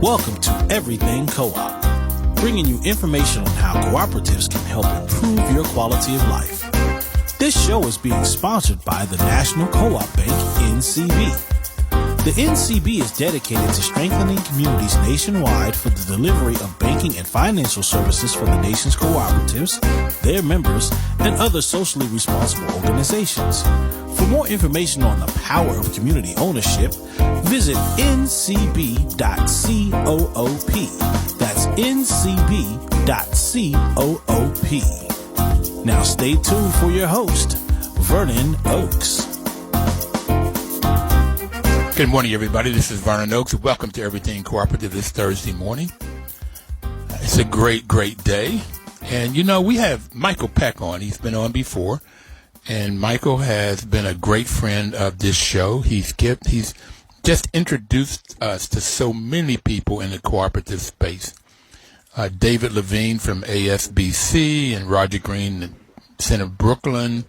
Welcome to Everything Co-op, bringing you information on how cooperatives can help improve your quality of life. This show is being sponsored by the National Co-op Bank, NCB. The NCB is dedicated to strengthening communities nationwide for the delivery of banking and financial services for the nation's cooperatives, their members, and other socially responsible organizations. For more information on the power of community ownership, visit ncb.coop. That's ncb.coop. Now stay tuned for your host, Vernon Oakes. Good morning, everybody. This is Vernon Oakes. Welcome to Everything Cooperative this Thursday morning. It's a great, great day. And, you know, we have Michael Peck on. He's been on before. And Michael has been a great friend of this show. He's just introduced us to so many people in the cooperative space. David Levine from ASBC and Roger Green, Center of Brooklyn.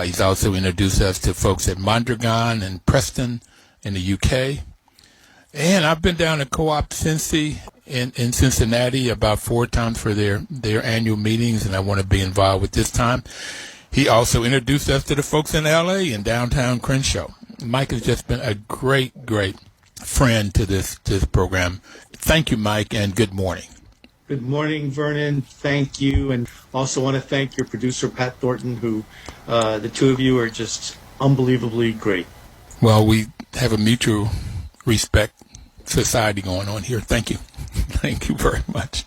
He's also introduced us to folks at Mondragon and Preston in the UK. And I've been down at Co-op Cincy in Cincinnati about 4 times for their annual meetings, and I want to be involved with this time. He also introduced us to the folks in LA and downtown Crenshaw. Mike has just been a great, great friend to this program. Thank you, Mike, and good morning. Good morning, Vernon. Thank you. And also want to thank your producer, Pat Thornton, who the two of you are just unbelievably great. Well, we have a mutual respect society going on here. Thank you. Thank you very much.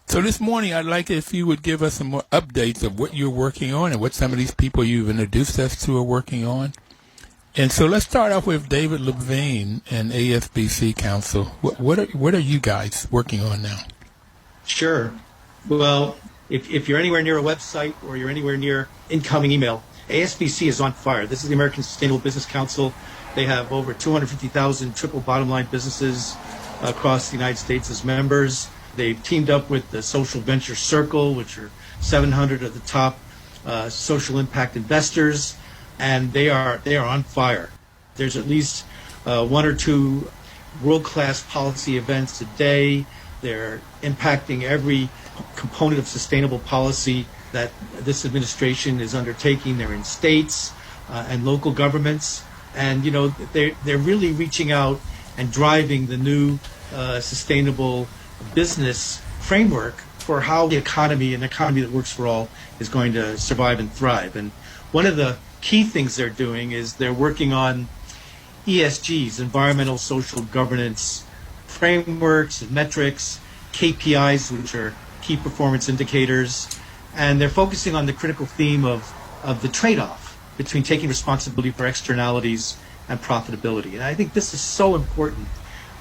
So this morning, I'd like it if you would give us some more updates of what you're working on and what some of these people you've introduced us to are working on. And so let's start off with David Levine and ASBC Council. What are you guys working on now? Sure. Well, if you're anywhere near a website or you're anywhere near incoming email, ASBC is on fire. This is the American Sustainable Business Council. They have over 250,000 triple bottom line businesses across the United States as members. They've teamed up with the Social Venture Circle, which are 700 of the top social impact investors, and they are on fire. There's at least 1 or 2 world-class policy events a day. They're impacting every component of sustainable policy that this administration is undertaking. They're in states and local governments, and they're really reaching out and driving the new sustainable business framework for how the economy, an economy that works for all, is going to survive and thrive. And one of the key things they're doing is they're working on ESGs, environmental social governance frameworks and metrics, KPIs, which are key performance indicators, and they're focusing on the critical theme of the trade-off between taking responsibility for externalities and profitability. And I think this is so important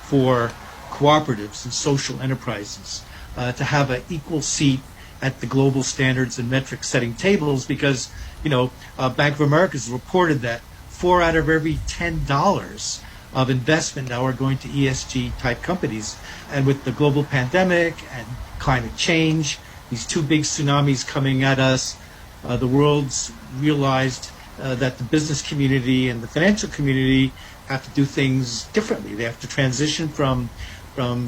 for cooperatives and social enterprises to have an equal seat at the global standards and metric setting tables, because Bank of America has reported that 4 out of every $10 of investment now are going to ESG type companies. And with the global pandemic and climate change, these 2 big tsunamis coming at us, the world's realized that the business community and the financial community have to do things differently. They have to transition from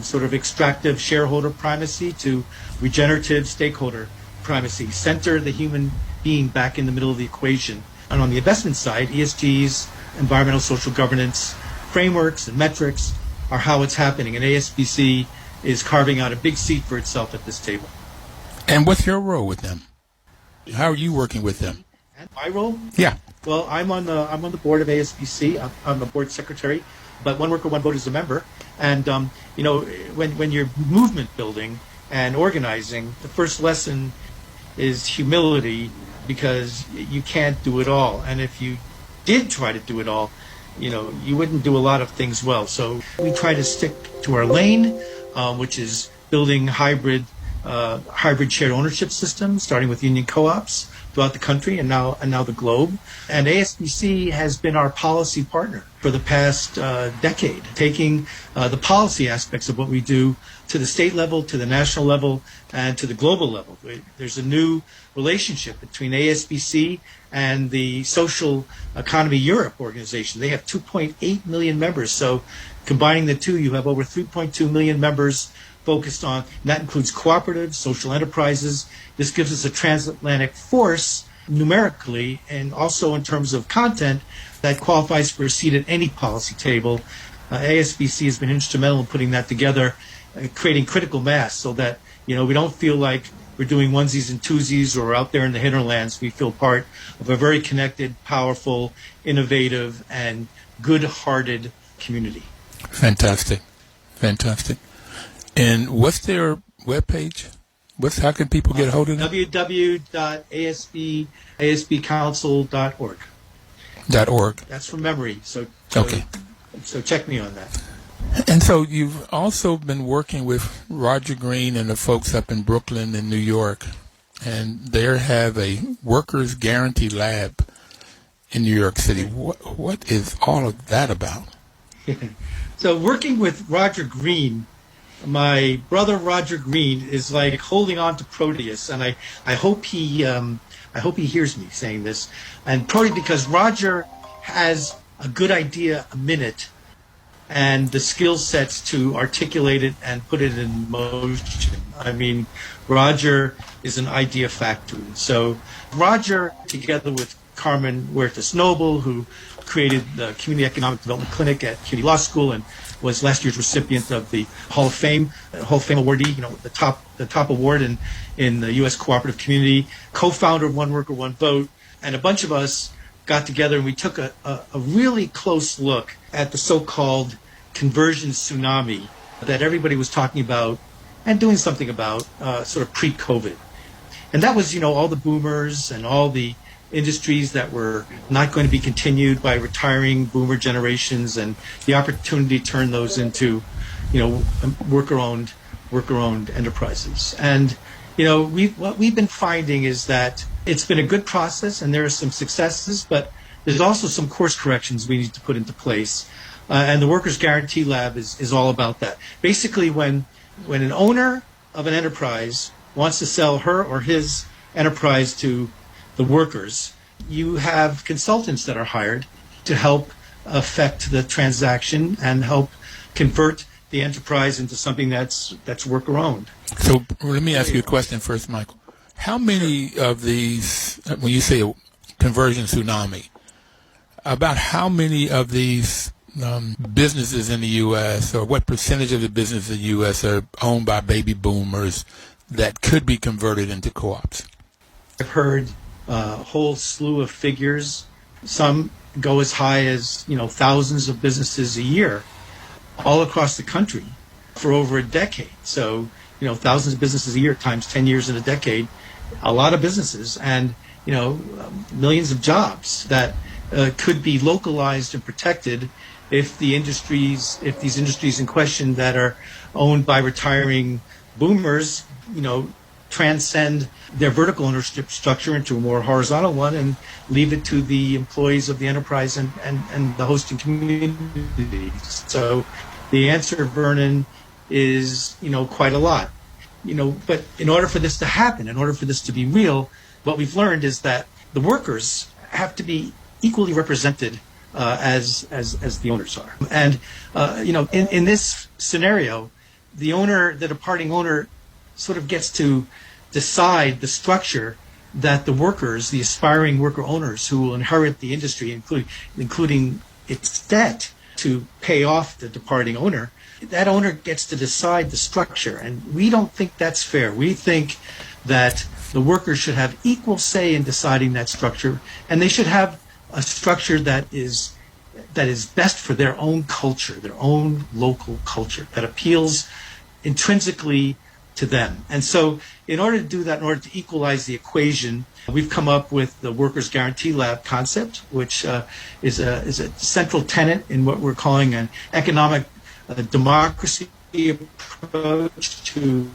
sort of extractive shareholder primacy to regenerative stakeholder primacy, center the human being back in the middle of the equation. And on the investment side, ESGs, environmental social governance frameworks and metrics are how it's happening, and ASBC is carving out a big seat for itself at this table. And what's your role with them? How are you working with them? And my role? Yeah. Well, I'm on the board of ASBC. I'm the board secretary, but 1worker1vote is a member. And when you're movement building and organizing, the first lesson is humility, because you can't do it all. And if you did try to do it all, you wouldn't do a lot of things well. So we try to stick to our lane, which is building hybrid shared ownership systems, starting with union co-ops, throughout the country and now the globe. And ASBC has been our policy partner for the past decade, taking the policy aspects of what we do to the state level, to the national level, and to the global level. There's a new relationship between ASBC and the Social Economy Europe organization. They have 2.8 million members. So combining the two, you have over 3.2 million members focused on, and that includes cooperatives, social enterprises. This gives us a transatlantic force numerically and also in terms of content that qualifies for a seat at any policy table. ASBC has been instrumental in putting that together, creating critical mass so that, we don't feel like we're doing onesies and twosies or out there in the hinterlands. We feel part of a very connected, powerful, innovative, and good-hearted community. Fantastic. And what's their webpage? How can people get a hold of them? www.asbcouncil.org. .org. That's from memory. So check me on that. And so you've also been working with Roger Green and the folks up in Brooklyn and New York, and they have a workers' guarantee lab in New York City. What is all of that about? So working with Roger Green, my brother Roger Green is like holding on to Proteus, and I hope he hears me saying this. And probably because Roger has a good idea a minute and the skill sets to articulate it and put it in motion. I mean, Roger is an idea factory. So Roger, together with Carmen Huertas Noble, who created the Community Economic Development Clinic at CUNY Law School and was last year's recipient of the Hall of Fame awardee, the top award in the U.S. cooperative community, co-founder of 1worker1vote, and a bunch of us got together and we took a really close look at the so-called conversion tsunami that everybody was talking about and doing something about sort of pre-COVID. And that was, all the boomers and all the industries that were not going to be continued by retiring boomer generations and the opportunity to turn those into, worker-owned enterprises. And, what we've been finding is that it's been a good process and there are some successes, but there's also some course corrections we need to put into place. And the Workers' Guarantee Lab is all about that. Basically, when an owner of an enterprise wants to sell her or his enterprise to the workers, you have consultants that are hired to help affect the transaction and help convert the enterprise into something that's worker-owned. So let me ask you a question first, Michael. How many of these, when you say a conversion tsunami, about how many of these businesses in the U.S. or what percentage of the businesses in the U.S. are owned by baby boomers that could be converted into co-ops? I've heard a whole slew of figures. Some go as high as, thousands of businesses a year all across the country for over a decade. So, thousands of businesses a year times 10 years in a decade, a lot of businesses and, millions of jobs that could be localized and protected if these industries in question that are owned by retiring boomers, transcend their vertical ownership structure into a more horizontal one and leave it to the employees of the enterprise and the hosting community. So the answer, Vernon, is, quite a lot. But in order for this to happen, in order for this to be real, what we've learned is that the workers have to be equally represented as the owners are. And, in this scenario, the departing owner sort of gets to decide the structure that the workers, the aspiring worker owners who will inherit the industry, including its debt to pay off the departing owner, that owner gets to decide the structure. And we don't think that's fair. We think that the workers should have equal say in deciding that structure, and they should have a structure that is best for their own culture, their own local culture, that appeals intrinsically to them. And so in order to do that, in order to equalize the equation, we've come up with the Workers' Guarantee Lab concept, which is a central tenet in what we're calling an economic democracy approach to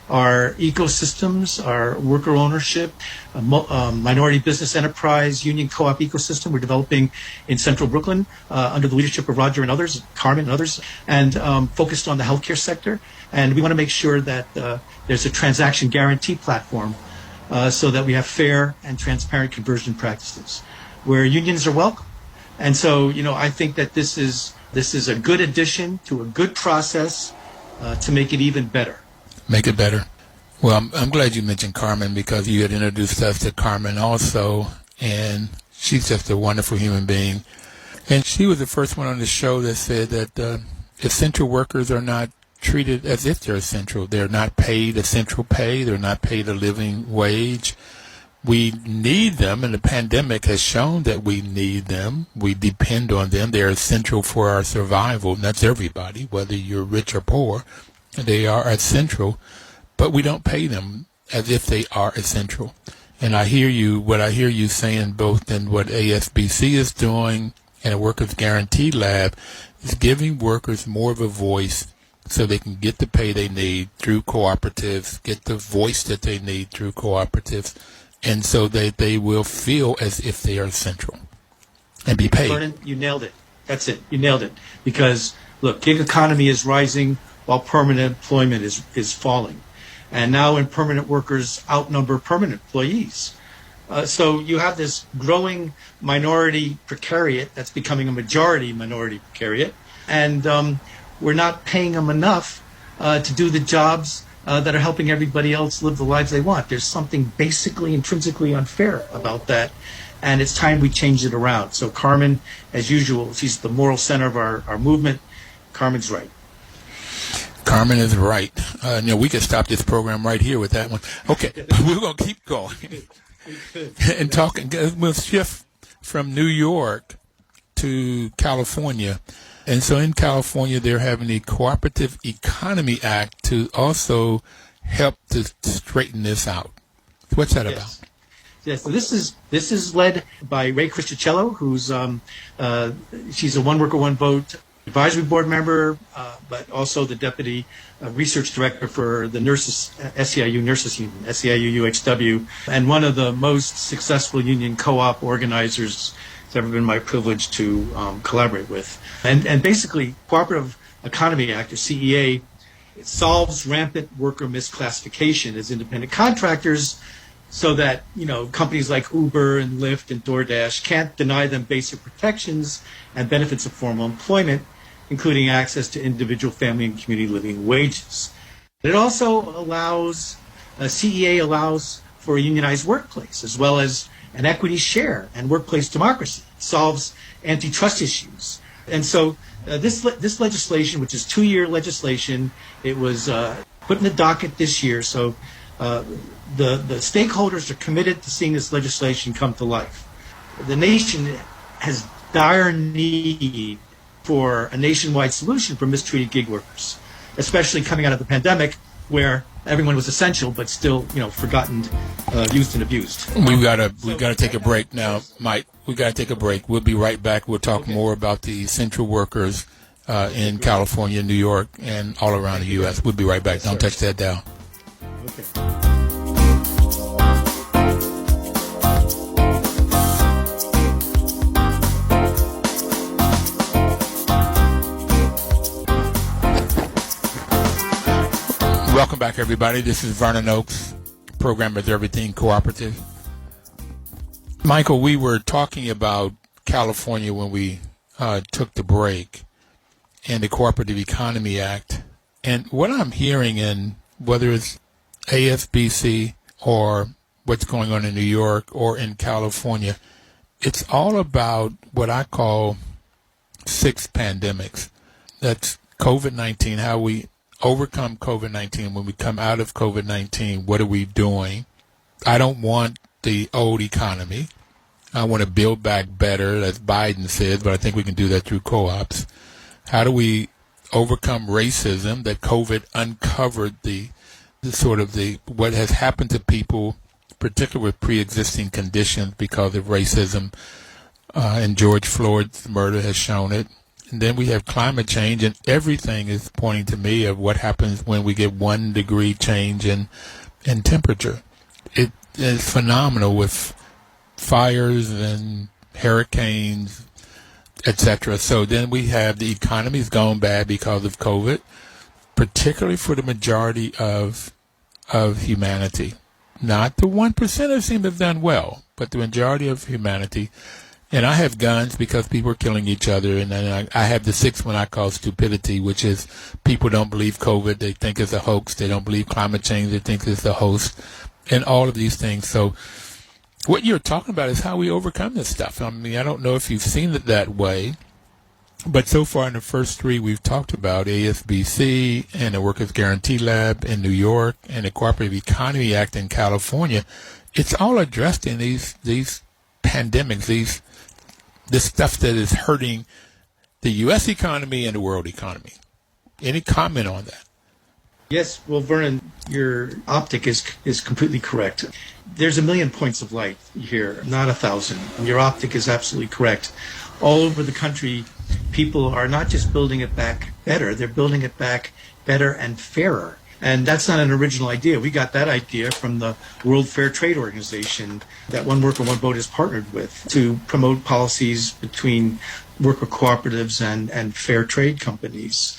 our ecosystems, our worker ownership, minority business enterprise, union co-op ecosystem we're developing in central Brooklyn under the leadership of Roger and others, Carmen and others, and focused on the healthcare sector. And we want to make sure that there's a transaction guarantee platform so that we have fair and transparent conversion practices where unions are welcome. And so, I think that this is a good addition to a good process to make it even better. Make it better. Well, I'm glad you mentioned Carmen because you had introduced us to Carmen also, and she's just a wonderful human being. And she was the first one on the show that said that essential workers are not treated as if they're essential. They're not paid essential pay. They're not paid a living wage. We need them, and the pandemic has shown that we need them. We depend on them. They're essential for our survival. And that's everybody, whether you're rich or poor. They are essential, but we don't pay them as if they are essential. And what I hear you saying both in what ASBC is doing and a Workers Guarantee Lab is giving workers more of a voice so they can get the pay they need through cooperatives, get the voice that they need through cooperatives, and so that they will feel as if they are essential and be paid. Vernon, you nailed it. That's it. You nailed it. Because, look, gig economy is rising while permanent employment is falling. And now when permanent workers outnumber permanent employees. So you have this growing minority precariat that's becoming a majority minority precariat. And we're not paying them enough to do the jobs that are helping everybody else live the lives they want. There's something basically intrinsically unfair about that, and it's time we change it around. So Carmen, as usual, she's the moral center of our movement. Carmen's right. Carmen is right. We could stop this program right here with that one. Okay, we're going to keep going. And talking, we'll shift from New York to California. And so in California, they're having the Cooperative Economy Act to also help to straighten this out. What's that about? Yes, so this is led by Ray Cristicello, who's she's a One Worker, One Vote advisory board member, but also the deputy research director for the nurses, SEIU Nurses Union, SEIU UHW, and one of the most successful union co-op organizers it's ever been my privilege to collaborate with. And basically, Cooperative Economy Act, or CEA, it solves rampant worker misclassification as independent contractors so that, companies like Uber and Lyft and DoorDash can't deny them basic protections and benefits of formal employment, including access to individual, family, and community living wages. It also CEA allows for a unionized workplace, as well as an equity share and workplace democracy. It solves antitrust issues. And so this legislation, which is 2-year legislation, it was put in the docket this year. So the stakeholders are committed to seeing this legislation come to life. The nation has dire need for a nationwide solution for mistreated gig workers, especially coming out of the pandemic, where everyone was essential but still, forgotten, used and abused. We've got to take a break now, Mike. We've got to take a break. We'll be right back. We'll talk more about the essential workers in California, New York, and all around the U.S. We'll be right back. Don't touch that dial. Okay. Welcome back, everybody. This is Vernon Oakes. Program is Everything Cooperative. Michael, we were talking about California when we took the break and the Cooperative Economy Act. And what I'm hearing in whether it's ASBC or what's going on in New York or in California, it's all about what I call 6 pandemics. That's COVID-19, how we overcome COVID-19. When we come out of COVID-19, what are we doing? I don't want the old economy. I want to build back better, as Biden says, but I think we can do that through co-ops. How do we overcome racism that COVID uncovered the what has happened to people, particularly with pre-existing conditions because of racism, and George Floyd's murder has shown it. And then we have climate change, and everything is pointing to me of what happens when we get 1 degree change in temperature. It is phenomenal with fires and hurricanes, etc. So then we have the economy's gone bad because of COVID, particularly for the majority of humanity. Not the 1% seem to have done well, but the majority of humanity. And I have guns because people are killing each other. And then I have the 6th one I call stupidity, which is people don't believe COVID. They think it's a hoax. They don't believe climate change. They think it's a hoax, and all of these things. So what you're talking about is how we overcome this stuff. I mean, I don't know if you've seen it that way, but so far in the first 3 we've talked about, ASBC and the Workers' Guarantee Lab in New York and the Cooperative Economy Act in California, it's all addressed in these pandemics, this stuff that is hurting the U.S. economy and the world economy. Any comment on that? Yes, well, Vernon, your optic is completely correct. There's a million points of light here, not 1,000. Your optic is absolutely correct. All over the country, people are not just building it back better, they're building it back better and fairer. And that's not an original idea. We got that idea from the World Fair Trade Organization that One Worker, One Vote has partnered with to promote policies between worker cooperatives and fair trade companies.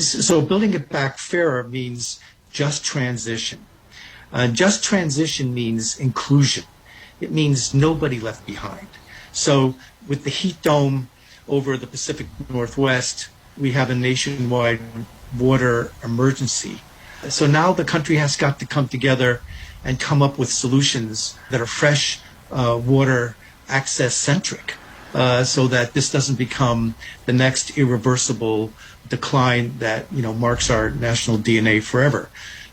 So building it back fairer means just transition. Just transition means inclusion. It means nobody left behind. So with the heat dome over the Pacific Northwest, we have a nationwide water emergency. So now the country has got to come together and come up with solutions that are fresh water access centric, so that this doesn't become the next irreversible decline that marks our national DNA forever.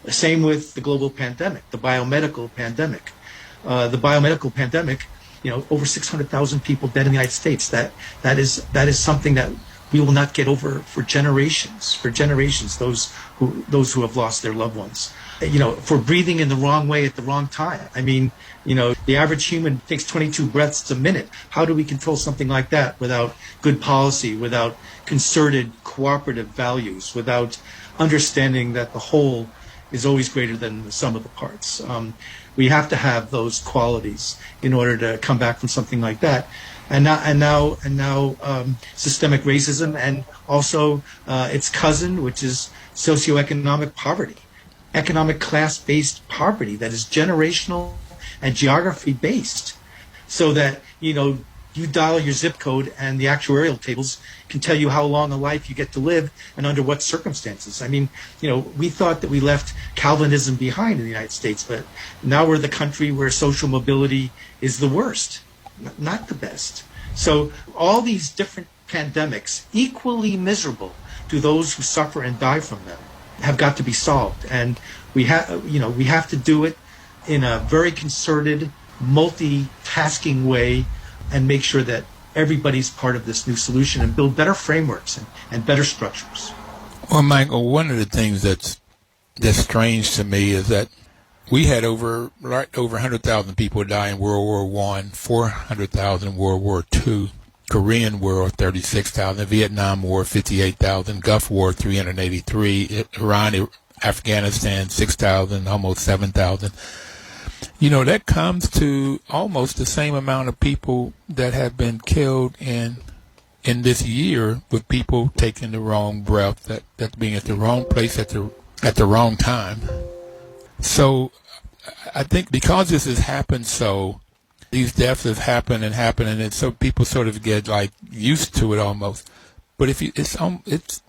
Same with the global pandemic, the biomedical pandemic. Over 600,000 people dead in the United States. That is something that we will not get over for generations. Those who have lost their loved ones. For breathing in the wrong way at the wrong time. I mean, the average human takes 22 breaths a minute. How do we control something like that without good policy, without concerted cooperative values, without understanding that the whole is always greater than the sum of the parts? We have to have those qualities in order to come back from something like that. And now, systemic racism, and also its cousin, which is socioeconomic poverty, economic class-based poverty that is generational and geography-based, so that you dial your zip code and the actuarial tables can tell you how long a life you get to live and under what circumstances. I mean, we thought that we left Calvinism behind in the United States, but now we're the country where social mobility is the worst, not the best. So all these different pandemics, equally miserable to those who suffer and die from them, have got to be solved. And we have to do it in a very concerted, multitasking way, and make sure that everybody's part of this new solution and build better frameworks and better structures. Well, Michael, one of the things that's strange to me is that we had over 100,000 people die in World War I, 400,000 in World War II, Korean War 36,000, Vietnam War 58,000, Gulf War 383, Iran, Afghanistan 6,000, almost 7,000. That comes to almost the same amount of people that have been killed in this year, with people taking the wrong breath, that being at the wrong place at the wrong time. So I think because this has happened, so these deaths have happened, and so people sort of get used to it almost. But it's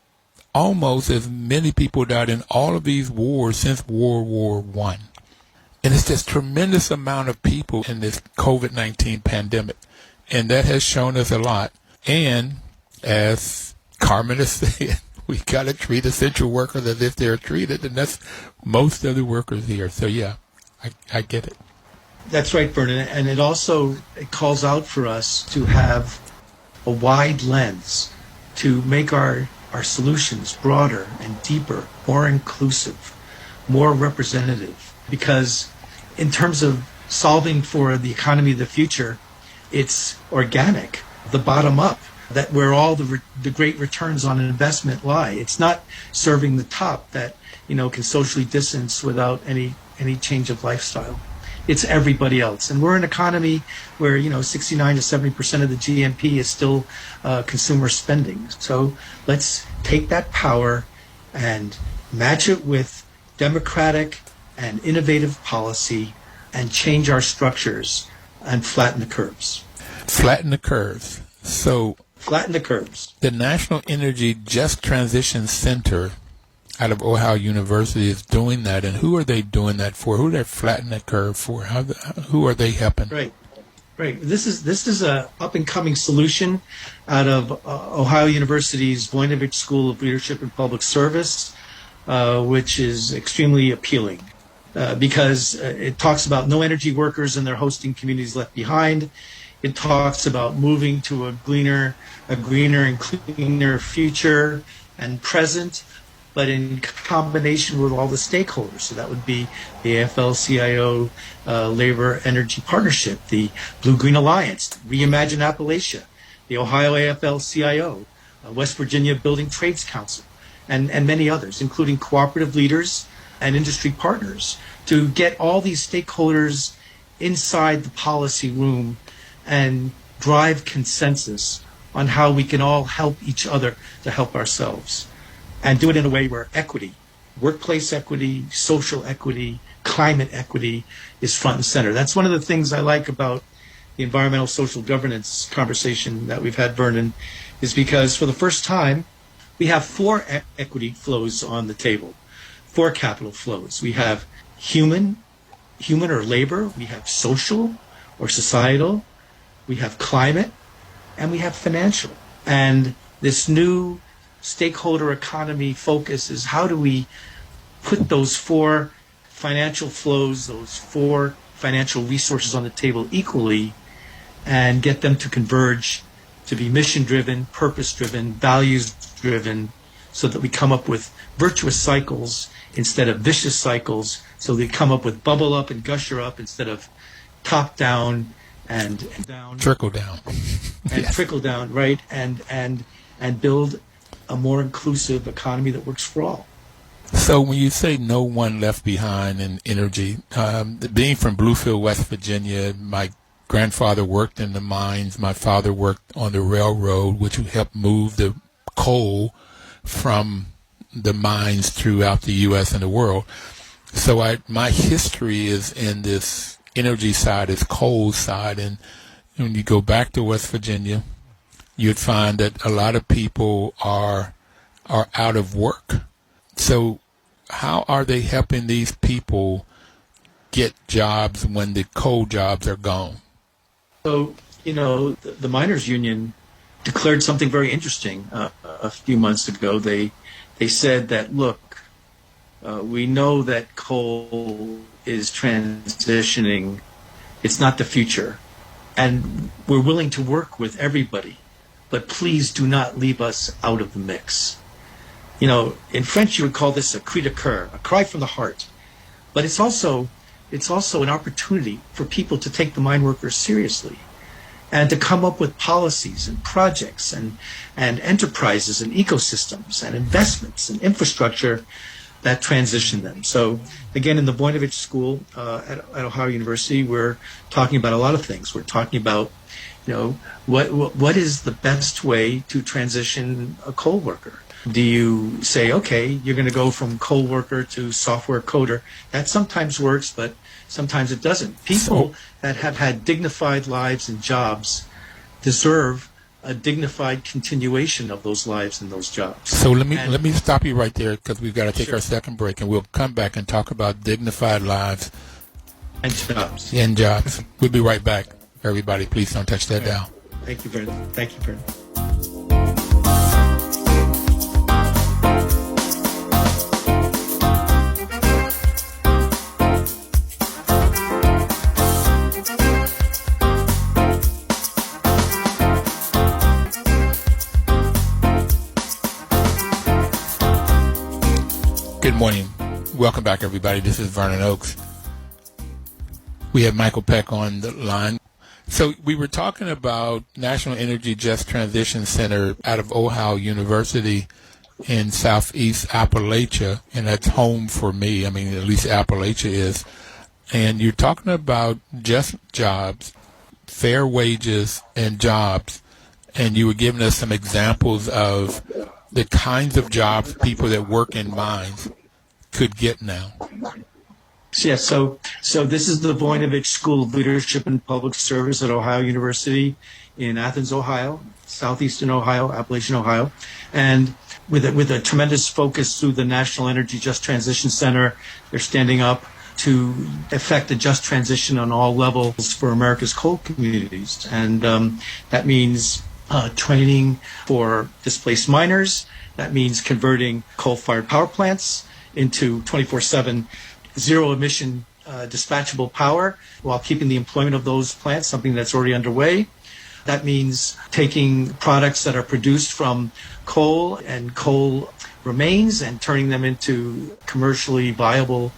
almost as many people died in all of these wars since World War I. And it's this tremendous amount of people in this COVID-19 pandemic. And that has shown us a lot. And as Carmen has said, we got to treat essential workers as if they're treated. And that's most of the workers here. So, yeah, I get it. That's right, Vernon. And it calls out for us to have a wide lens, to make our solutions broader and deeper, more inclusive, more representative. Because in terms of solving for the economy of the future, it's organic, the bottom up. that where all the great returns on an investment lie. It's not serving the top that, can socially distance without any change of lifestyle. It's everybody else. And we're an economy where, 69 to 70% of the GNP is still consumer spending. So let's take that power and match it with democratic and innovative policy and change our structures and flatten the curves. Flatten the curves. So flatten the curves. The National Energy Just Transition Center out of Ohio University is doing that. And who are they doing that for? Who are they flattening the curve for? Who are they helping? Right. This is a up and coming solution out of Ohio University's Voinovich School of Leadership and Public Service, which is extremely appealing because it talks about no energy workers and their hosting communities left behind. It talks about moving to a greener and cleaner future and present, but in combination with all the stakeholders. So that would be the AFL-CIO Labor Energy Partnership, the Blue-Green Alliance, Reimagine Appalachia, the Ohio AFL-CIO, West Virginia Building Trades Council, and many others, including cooperative leaders and industry partners, to get all these stakeholders inside the policy room and drive consensus on how we can all help each other to help ourselves. And do it in a way where equity, workplace equity, social equity, climate equity is front and center. That's one of the things I like about the environmental social governance conversation that we've had, Vernon, is because for the first time, we have four equity flows on the table, four capital flows. We have human or labor, we have social or societal, we have climate, and we have financial. And this new stakeholder economy focus is how do we put those four financial flows, those four financial resources on the table equally and get them to converge to be mission-driven, purpose-driven, values-driven, so that we come up with virtuous cycles instead of vicious cycles, so they come up with bubble up and gusher up instead of top down and down. Trickle down. And Yes. trickle down, right? And build a more inclusive economy that works for all. So when you say no one left behind in energy, being from Bluefield, West Virginia, my grandfather worked in the mines. My father worked on the railroad, which helped move the coal from the mines throughout the U.S. and the world. So my history is in this energy side, is coal side. And when you go back to West Virginia, you'd find that a lot of people are out of work. So how are they helping these people get jobs when the coal jobs are gone? So, the miners' union declared something very interesting a few months ago. They said that, look, we know that coal is transitioning. It's not the future. And we're willing to work with everybody. But please do not leave us out of the mix. In French you would call this a cri de coeur, a cry from the heart. But it's also an opportunity for people to take the mine workers seriously and to come up with policies and projects and enterprises and ecosystems and investments and infrastructure that transition them. So again, in the Voinovich School at Ohio University, we're talking about a lot of things. We're talking about what is the best way to transition a coal worker? Do you say, okay, you're going to go from coal worker to software coder? That sometimes works, but sometimes it doesn't. People that have had dignified lives and jobs deserve a dignified continuation of those lives and those jobs. So let me stop you right there, because we've got to take our second break, and we'll come back and talk about dignified lives and jobs. And jobs. We'll be right back. Everybody, please don't touch that dial. Thank you, Vernon. Thank you, Vernon. Good morning. Welcome back, everybody. This is Vernon Oakes. We have Michael Peck on the line. So we were talking about National Energy Just Transition Center out of Ohio University in Southeast Appalachia, and that's home for me. I mean, at least Appalachia is. And you're talking about just jobs, fair wages and jobs, and you were giving us some examples of the kinds of jobs people that work in mines could get now. Yeah, so this is the Voinovich School of Leadership and Public Service at Ohio University in Athens, Ohio, southeastern Ohio, Appalachian, Ohio, and with a tremendous focus through the National Energy Just Transition Center, they're standing up to effect a just transition on all levels for America's coal communities, and that means training for displaced miners. That means converting coal-fired power plants into 24/7 zero-emission dispatchable power while keeping the employment of those plants, something that's already underway. That means taking products that are produced from coal and coal remains and turning them into commercially viable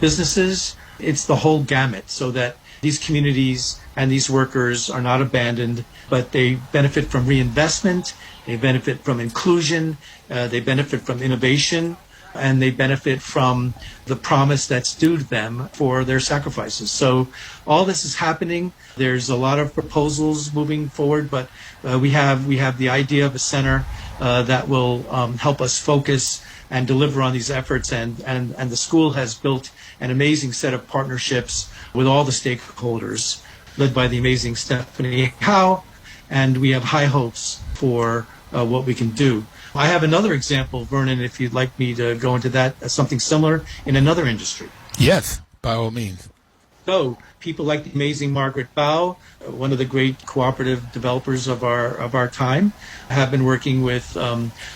businesses. It's the whole gamut so that these communities and these workers are not abandoned, but they benefit from reinvestment, they benefit from inclusion, they benefit from innovation, and they benefit from the promise that's due to them for their sacrifices. So all this is happening. There's a lot of proposals moving forward, but we have the idea of a center that will help us focus and deliver on these efforts. And the school has built an amazing set of partnerships with all the stakeholders, led by the amazing Stephanie Howe, and we have high hopes for what we can do. I have another example, Vernon, if you'd like me to go into that, something similar in another industry. Yes, by all means. So people like the amazing Margaret Bow, one of the great cooperative developers of our time, have been working with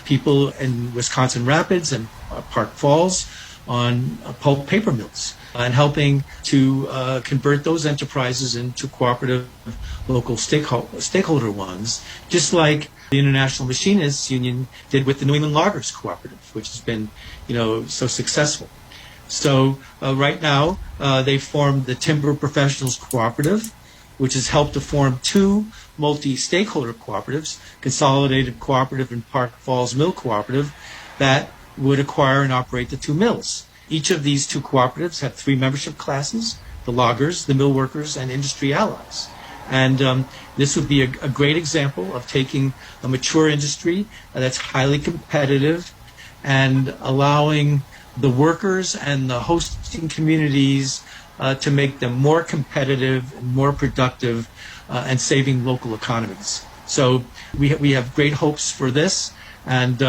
people in Wisconsin Rapids and Park Falls on pulp paper mills and helping to convert those enterprises into cooperative local stakeholder ones, just like the International Machinists Union did with the New England Loggers Cooperative, which has been, so successful. So right now, they formed the Timber Professionals Cooperative, which has helped to form two multi-stakeholder cooperatives, Consolidated Cooperative and Park Falls Mill Cooperative, that would acquire and operate the two mills. Each of these two cooperatives have three membership classes: the loggers, the mill workers, and industry allies. And this would be a great example of taking a mature industry that's highly competitive and allowing the workers and the hosting communities to make them more competitive and more productive and saving local economies. So we have great hopes for this, and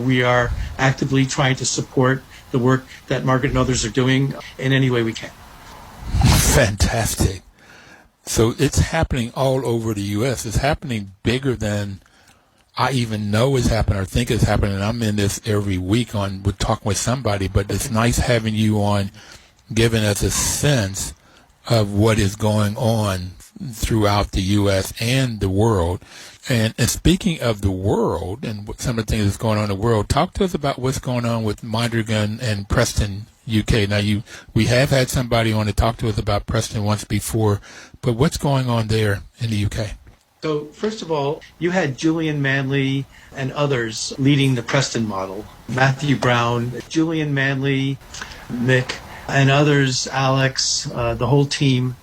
we are actively trying to support the work that Margaret and others are doing in any way we can. Fantastic. So it's happening all over the U.S. It's happening bigger than I even know is happening or think is happening. I'm in this every week with talking with somebody, but it's nice having you on, giving us a sense of what is going on throughout the U.S. and the world. And speaking of the world and some of the things that's going on in the world, talk to us about what's going on with Mondragon and Preston UK. Now, we have had somebody on to talk to us about Preston once before, but what's going on there in the UK? So, first of all, you had Julian Manley and others leading the Preston model. Matthew Brown, Julian Manley, Mick, and others, Alex, the whole team,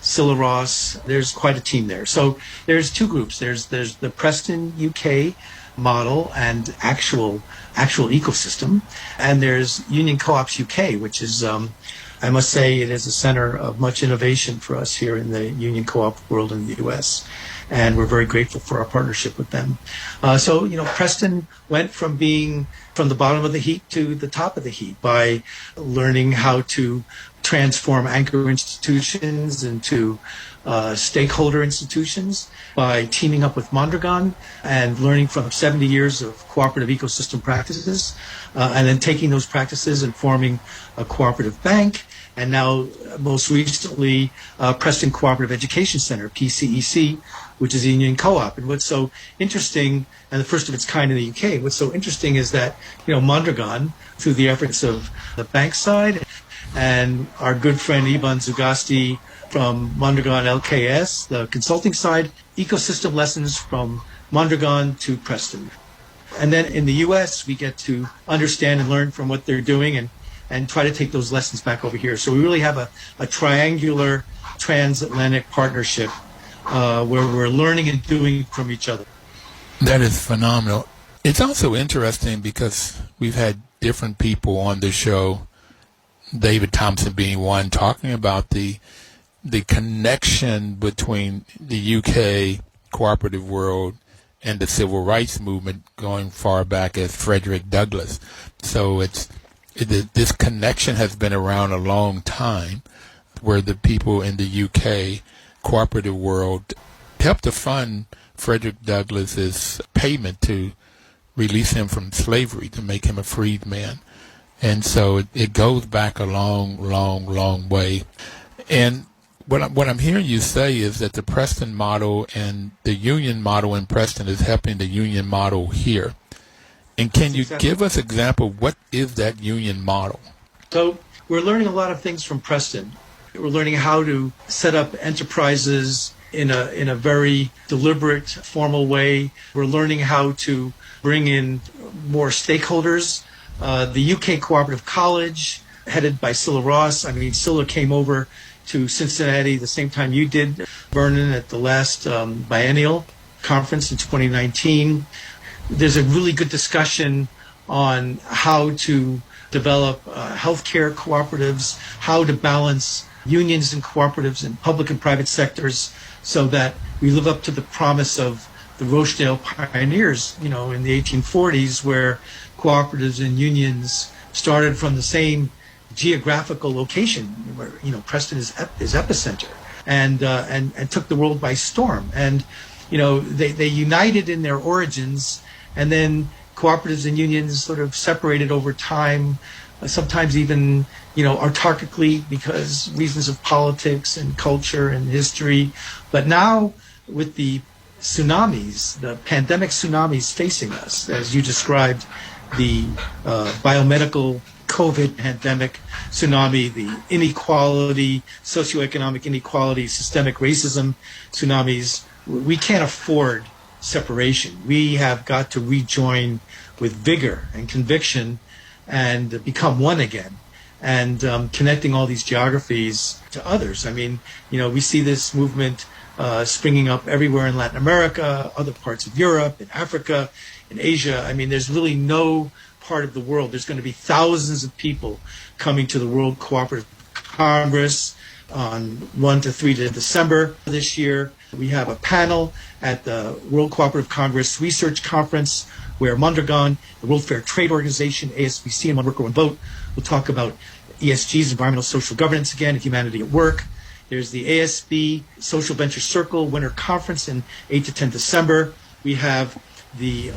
Scylla Ross. There's quite a team there. So there's two groups. There's the Preston UK model and actual ecosystem, and there's Union Co-ops UK, which is, I must say, it is a center of much innovation for us here in the union co-op world in the U.S., and we're very grateful for our partnership with them. So Preston went from being from the bottom of the heap to the top of the heap by learning how to transform anchor institutions into stakeholder institutions, by teaming up with Mondragon and learning from 70 years of cooperative ecosystem practices, and then taking those practices and forming a cooperative bank, and now most recently Preston Cooperative Education Center, PCEC, which is a union co-op. And what's so interesting, and the first of its kind in the UK, what's so interesting is that Mondragon, through the efforts of the bank side and our good friend Ivan Zugasti from Mondragon LKS, the consulting side, ecosystem lessons from Mondragon to Preston. And then in the U.S., we get to understand and learn from what they're doing and try to take those lessons back over here. So we really have a triangular transatlantic partnership where we're learning and doing from each other. That is phenomenal. It's also interesting because we've had different people on the show, David Thompson being one, talking about the connection between the UK cooperative world and the civil rights movement going far back as Frederick Douglass. So this connection has been around a long time, where the people in the UK cooperative world helped to fund Frederick Douglass's payment to release him from slavery, to make him a freedman. And so it goes back a long, long, long way. And what I'm hearing you say is that the Preston model and the union model in Preston is helping the union model here. And can you give us an example, what is that union model? So we're learning a lot of things from Preston. We're learning how to set up enterprises in a very deliberate, formal way. We're learning how to bring in more stakeholders. The UK Cooperative College, headed by Cilla Ross. I mean, Cilla came over to Cincinnati the same time you did, Vernon, at the last biennial conference in 2019. There's a really good discussion on how to develop healthcare cooperatives, how to balance unions and cooperatives in public and private sectors so that we live up to the promise of the Rochdale pioneers, in the 1840s, where cooperatives and unions started from the same geographical location, where Preston is epicenter, and took the world by storm. And they united in their origins, and then cooperatives and unions sort of separated over time, sometimes even autarkically because reasons of politics and culture and history. But now with the tsunamis, the pandemic tsunamis facing us, as you described, the biomedical COVID pandemic tsunami, the inequality, socioeconomic inequality, systemic racism tsunamis, we can't afford separation. We have got to rejoin with vigor and conviction and become one again, and connecting all these geographies to others. I mean, we see this movement springing up everywhere in Latin America, other parts of Europe, in Africa, in Asia. I mean, there's really no part of the world. There's going to be thousands of people coming to the World Cooperative Congress on 1 to 3 to December this year. We have a panel at the World Cooperative Congress Research Conference where Mondragon, the World Fair Trade Organization, ASBC, and 1worker1vote will talk about ESG's environmental social governance again, humanity at work. There's the ASB Social Venture Circle Winter Conference in 8 to 10 December. We have the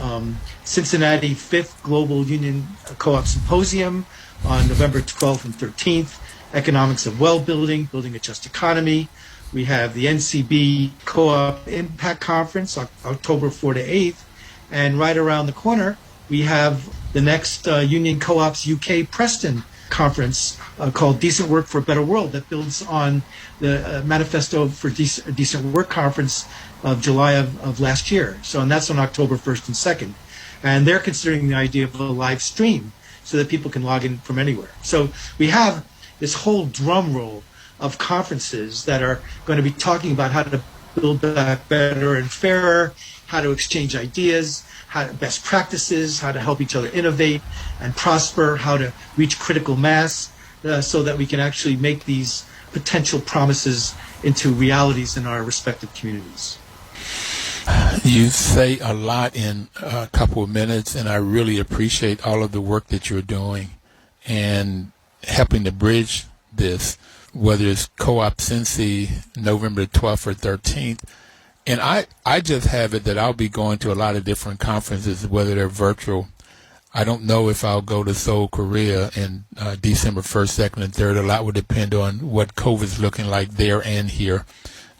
Cincinnati 5th Global Union Co-op Symposium on November 12th and 13th, Economics of Well-Building, Building a Just Economy. We have the NCB Co-op Impact Conference, October 4 to 8th. And right around the corner, we have the next Union Co-ops UK Preston conference called Decent Work for a Better World, that builds on the Manifesto for Decent Work conference of July of last year. And that's on October 1st and 2nd. And they're considering the idea of a live stream so that people can log in from anywhere. So we have this whole drum roll of conferences that are going to be talking about how to build back better and fairer, how to exchange ideas, how best practices, how to help each other innovate and prosper, how to reach critical mass so that we can actually make these potential promises into realities in our respective communities. You say a lot in a couple of minutes, and I really appreciate all of the work that you're doing and helping to bridge this, whether it's Co-op Cincy, November 12th or 13th. And I just have it that I'll be going to a lot of different conferences, whether they're virtual. I don't know if I'll go to Seoul, Korea in December 1st, 2nd, and 3rd. A lot will depend on what COVID's looking like there and here.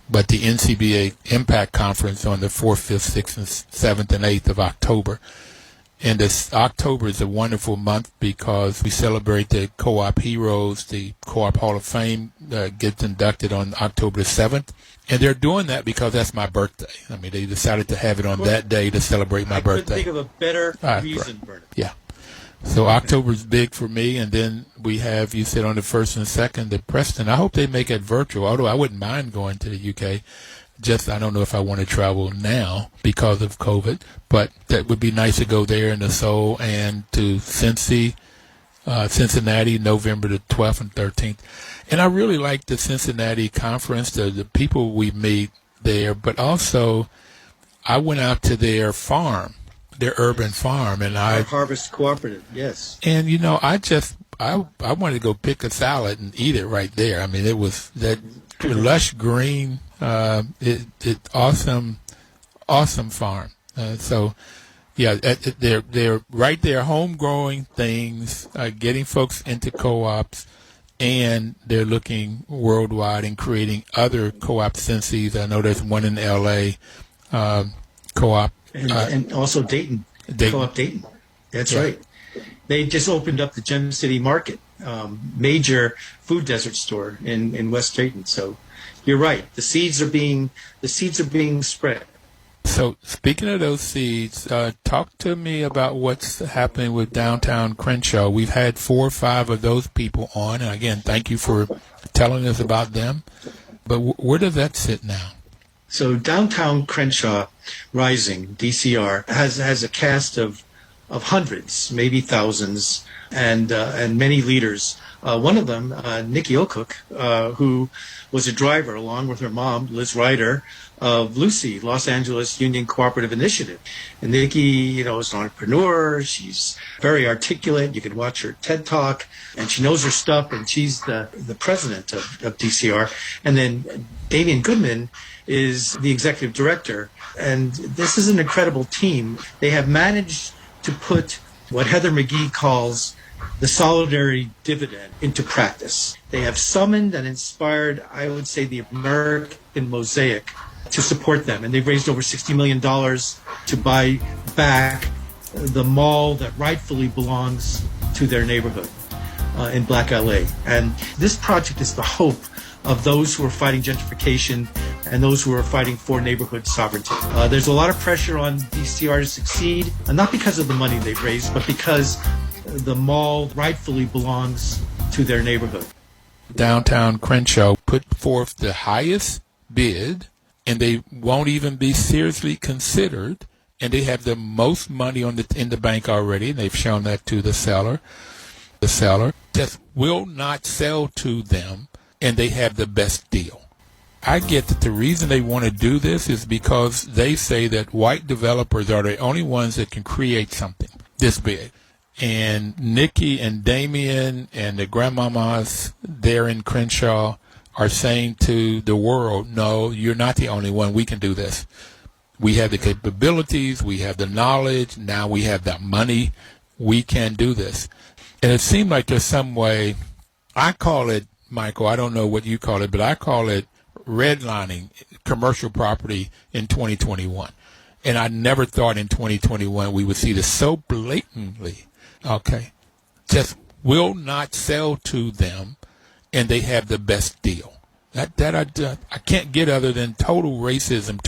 But the NCBA Impact Conference on the 4th, 5th, 6th, and 7th, and 8th of October. And this October is a wonderful month because we celebrate the co-op heroes. The Co-op Hall of Fame gets inducted on October 7th. And they're doing that because that's my birthday. I mean, they decided to have it on that day to celebrate my birthday. I couldn't think of a better reason, Vernon. Yeah. So October's big for me. And then we have, you said on the 1st and 2nd, the Preston. I hope they make it virtual, although I wouldn't mind going to the UK. Just, I don't know if I want to travel now because of COVID, but that would be nice to go there in the Seoul and to Cincinnati, November the 12th and 13th. And I really like the Cincinnati conference, the people we meet there, but also I went out to their farm, their urban farm, and Our Harvest Cooperative, yes. And, you know, I wanted to go pick a salad and eat it right there. I mean, it was that lush green, awesome farm. So, yeah, they're right there, home growing things, getting folks into co-ops, and they're looking worldwide and creating other co-op Cincy's. I know there's one in L.A. Co-op. And also Dayton. Co-op Dayton. That's right. They just opened up the Gem City Market, major food desert store in West Dayton. So you're right. The seeds are being spread. So speaking of those seeds, talk to me about what's happening with downtown Crenshaw. We've had 4 or 5 of those people on, and again, thank you for telling us about them. But where does that sit now? So downtown Crenshaw Rising, DCR, has a cast of hundreds, maybe thousands, and many leaders. One of them, Nikki O'Cook, who was a driver along with her mom, Liz Ryder, of Lucy, Los Angeles Union Cooperative Initiative. And Nikki, is an entrepreneur. She's very articulate. You can watch her TED Talk, and she knows her stuff, and she's the president of DCR. And then Damian Goodman is the executive director. And this is an incredible team. They have managed to put what Heather McGhee calls the solidarity dividend into practice. They have summoned and inspired, I would say, the American mosaic to support them. And they've raised over $60 million to buy back the mall that rightfully belongs to their neighborhood in Black LA. And this project is the hope of those who are fighting gentrification and those who are fighting for neighborhood sovereignty. There's a lot of pressure on DCR to succeed, and not because of the money they've raised, but because the mall rightfully belongs to their neighborhood. Downtown Crenshaw put forth the highest bid, and they won't even be seriously considered, and they have the most money in the bank already, and they've shown that to the seller. The seller just will not sell to them, and they have the best deal. I get that the reason they want to do this is because they say that white developers are the only ones that can create something this big. And Nikki and Damien and the grandmamas there in Crenshaw are saying to the world, no, you're not the only one. We can do this. We have the capabilities. We have the knowledge. Now we have the money. We can do this. And it seemed like there's some way, I call it, Michael, I don't know what you call it, but I call it redlining commercial property in 2021. And I never thought in 2021 we would see this so blatantly. Okay. Just will not sell to them, and they have the best deal. That I can't get other than total racism,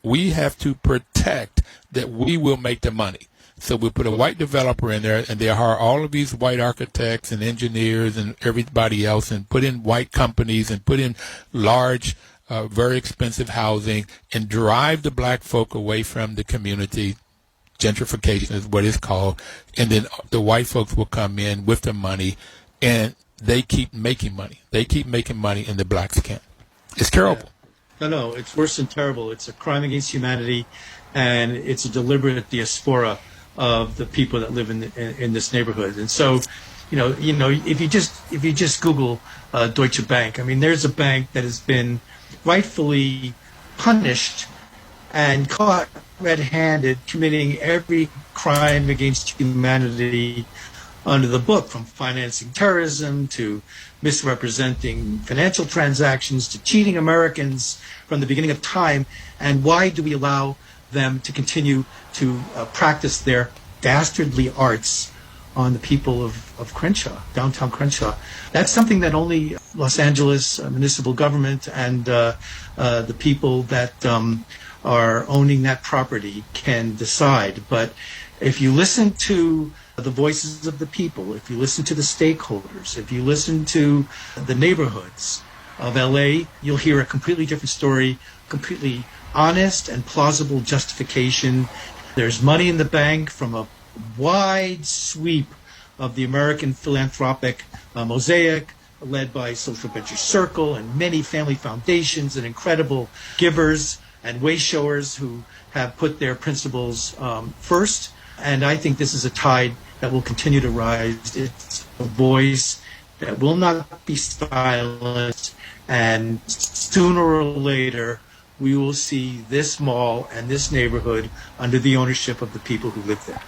we have to protect that we will make the money. So we put a white developer in there, and they hire all of these white architects and engineers and everybody else, and put in white companies and put in large, very expensive housing, and drive the black folk away from the community. Gentrification is what it's called. And then the white folks will come in with the money, and they keep making money. They keep making money, and the blacks can't. It's terrible. Yeah. No, it's worse than terrible. It's a crime against humanity, and it's a deliberate diaspora of the people that live in this neighborhood. And so, if you just Google Deutsche Bank, I mean, there's a bank that has been rightfully punished and caught red-handed committing every crime against humanity under the book, from financing terrorism to misrepresenting financial transactions to cheating Americans from the beginning of time. And why do we allow them to continue to practice their dastardly arts on the people of Crenshaw, downtown Crenshaw. That's something that only Los Angeles municipal government and the people that are owning that property can decide. But if you listen to the voices of the people, if you listen to the stakeholders, if you listen to the neighborhoods of LA, you'll hear a completely different story, completely honest and plausible justification. There's money in the bank from a wide sweep of the American philanthropic mosaic, led by Social Venture Circle and many family foundations and incredible givers and way showers who have put their principles first. And I think this is a tide that will continue to rise. It's a voice that will not be silenced. And sooner or later, we will see this mall and this neighborhood under the ownership of the people who live there.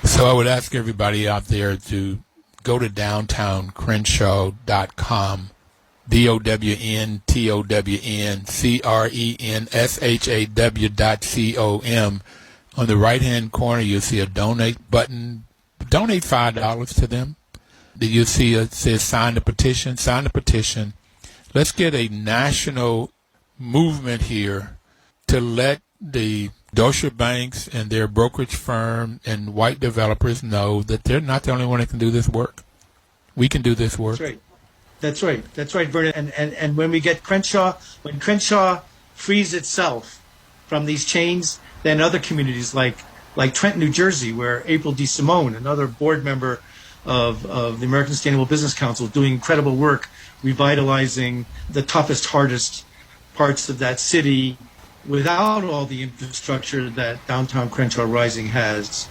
So I would ask everybody out there to go to downtowncrenshaw.com, DOWNTOWNCRENSHAW.com. On the right-hand corner, you'll see a donate button. Donate $5 to them. Then you'll see it says sign the petition. Sign the petition. Let's get a national movement here to let the Deutsche Banks and their brokerage firm and white developers know that they're not the only one that can do this work. We can do this work. That's right. That's right, Vernon. And when we get Crenshaw, when Crenshaw frees itself from these chains, then other communities like Trenton, New Jersey, where April D. Simone, another board member of the American Sustainable Business Council, doing incredible work, revitalizing the toughest, hardest parts of that city without all the infrastructure that downtown Crenshaw Rising has,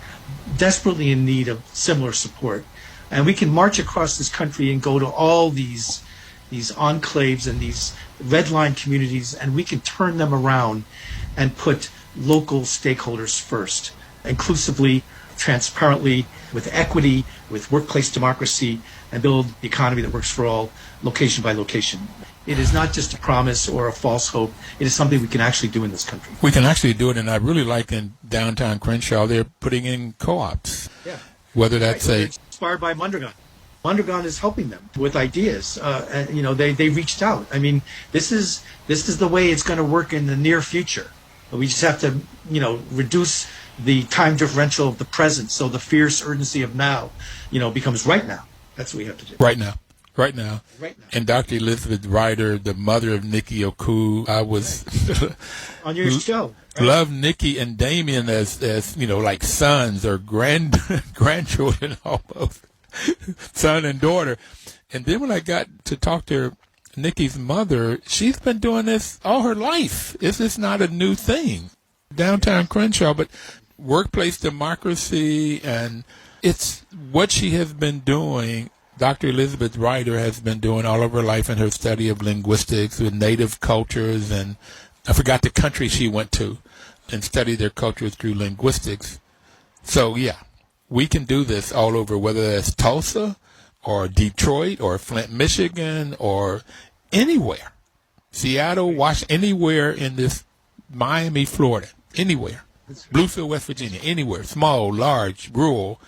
desperately in need of similar support. And we can march across this country and go to all these enclaves and these red line communities, and we can turn them around and put local stakeholders first, inclusively, transparently, with equity, with workplace democracy, and build the economy that works for all, location by location. It is not just a promise or a false hope. It is something we can actually do in this country. We can actually do it, and I really like in downtown Crenshaw, they're putting in co-ops. Yeah. Whether that's inspired by Mondragon. Mondragon is helping them with ideas. And, they reached out. I mean, this is the way it's going to work in the near future. We just have to, reduce the time differential of the present, so the fierce urgency of now, becomes right now. That's what we have to do. Right now. And Dr. Elizabeth Ryder, the mother of Nikki Oku, I was on your show. Right? Love Nikki and Damien as like sons or grandchildren almost, son and daughter. And then when I got to talk to Nikki's mother, she's been doing this all her life. This is not a new thing. Downtown Crenshaw, but workplace democracy, and it's what she has been doing. Dr. Elizabeth Ryder has been doing all of her life in her study of linguistics with native cultures, and I forgot the country she went to and studied their cultures through linguistics. So, yeah, we can do this all over, whether that's Tulsa or Detroit or Flint, Michigan or anywhere. Seattle, Washington, anywhere in this Miami, Florida, anywhere. Bluefield, West Virginia, anywhere, small, large, rural.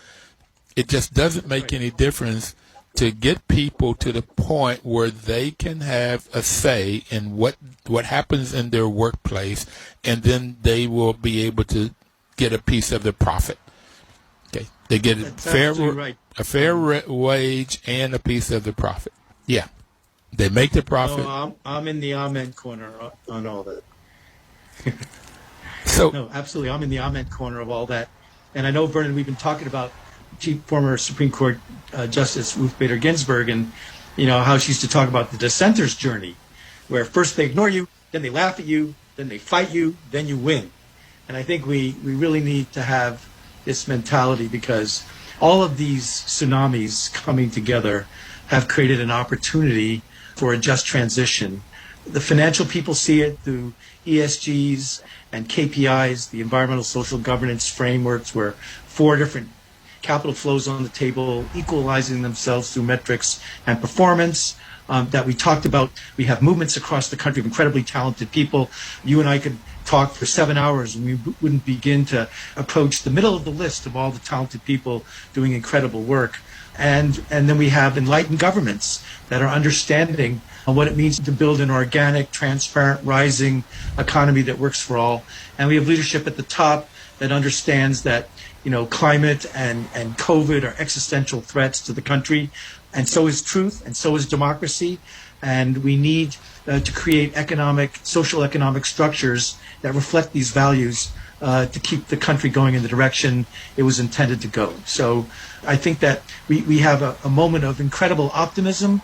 It just doesn't make any difference to get people to the point where they can have a say in what happens in their workplace, and then they will be able to get a piece of the profit. Okay, they get a fair wage and a piece of the profit. Yeah, they make the profit. No, I'm in the amen corner on all that. No, absolutely, I'm in the amen corner of all that. And I know, Vernon, we've been talking about former Supreme Court Justice Ruth Bader Ginsburg, and how she used to talk about the dissenter's journey, where first they ignore you, then they laugh at you, then they fight you, then you win. And I think we really need to have this mentality, because all of these tsunamis coming together have created an opportunity for a just transition. The financial people see it through ESGs and KPIs, the environmental social governance frameworks, where 4 different capital flows on the table, equalizing themselves through metrics and performance that we talked about. We have movements across the country of incredibly talented people. You and I could talk for 7 hours and we wouldn't begin to approach the middle of the list of all the talented people doing incredible work. And then we have enlightened governments that are understanding what it means to build an organic, transparent, rising economy that works for all. And we have leadership at the top that understands that, climate and COVID are existential threats to the country. And so is truth, and so is democracy. And we need to create social economic structures that reflect these values to keep the country going in the direction it was intended to go. So I think that we have a moment of incredible optimism,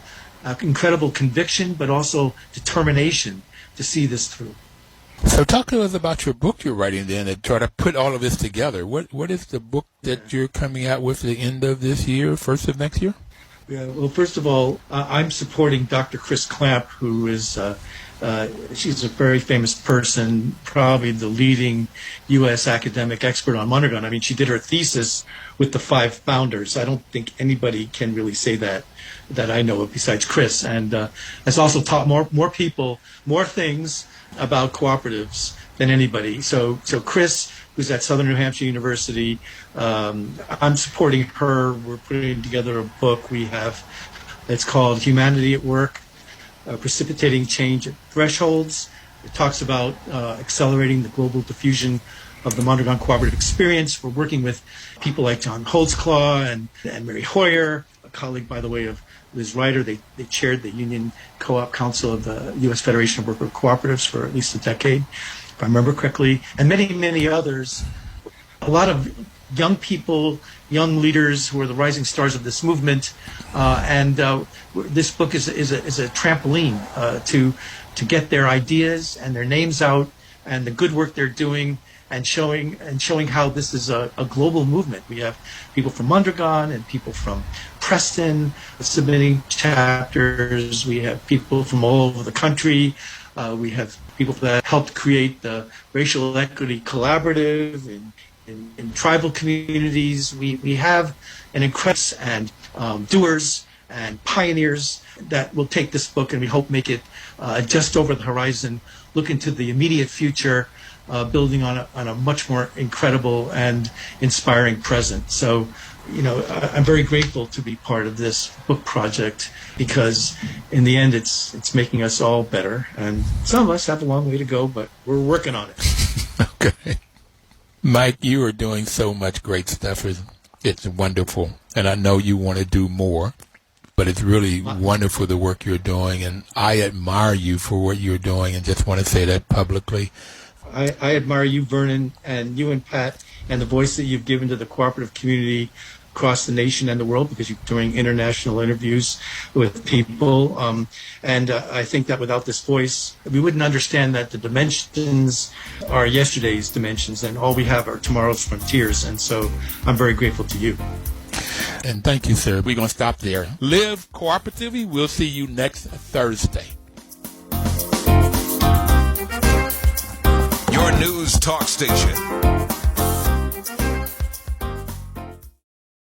incredible conviction, but also determination to see this through. So talk to us about your book you're writing then and try to put all of this together. What is the book that you're coming out with at the end of this year, first of next year? Yeah, well, first of all, I'm supporting Dr. Chris Clamp, who is she's a very famous person, probably the leading U.S. academic expert on Mondragon. I mean, she did her thesis with the 5 founders. I don't think anybody can really say that I know of besides Chris, and has also taught more people more things about cooperatives than anybody. So Chris, who's at Southern New Hampshire University, I'm supporting her. We're putting together a book. It's called Humanity at Work, Precipitating Change at Thresholds. It talks about accelerating the global diffusion of the Mondragon cooperative experience. We're working with people like John Holtzclaw and Mary Hoyer, a colleague, by the way, of Liz Ryder. They chaired the Union Co-op Council of the U.S. Federation of Worker Cooperatives for at least a decade, if I remember correctly, and many, many others. A lot of young people, young leaders who are the rising stars of this movement, and this book is a trampoline to get their ideas and their names out and the good work they're doing, and showing how this is a global movement. We have people from Mondragon and people from Preston submitting chapters. We have people from all over the country. We have people that helped create the Racial Equity Collaborative in tribal communities. We have an incredible and doers and pioneers that will take this book and we hope make it just over the horizon, look into the immediate future, building on a much more incredible and inspiring present. So, I'm very grateful to be part of this book project because in the end it's making us all better. And some of us have a long way to go, but we're working on it. Okay. Mike, you are doing so much great stuff. It's wonderful. And I know you want to do more, but it's really wonderful the work you're doing. And I admire you for what you're doing and just want to say that publicly. I admire you, Vernon, and you and Pat, and the voice that you've given to the cooperative community across the nation and the world, because you're doing international interviews with people. And I think that without this voice, we wouldn't understand that the dimensions are yesterday's dimensions, and all we have are tomorrow's frontiers. And so I'm very grateful to you. And thank you, sir. We're going to stop there. Live cooperatively. We'll see you next Thursday. Your news talk station.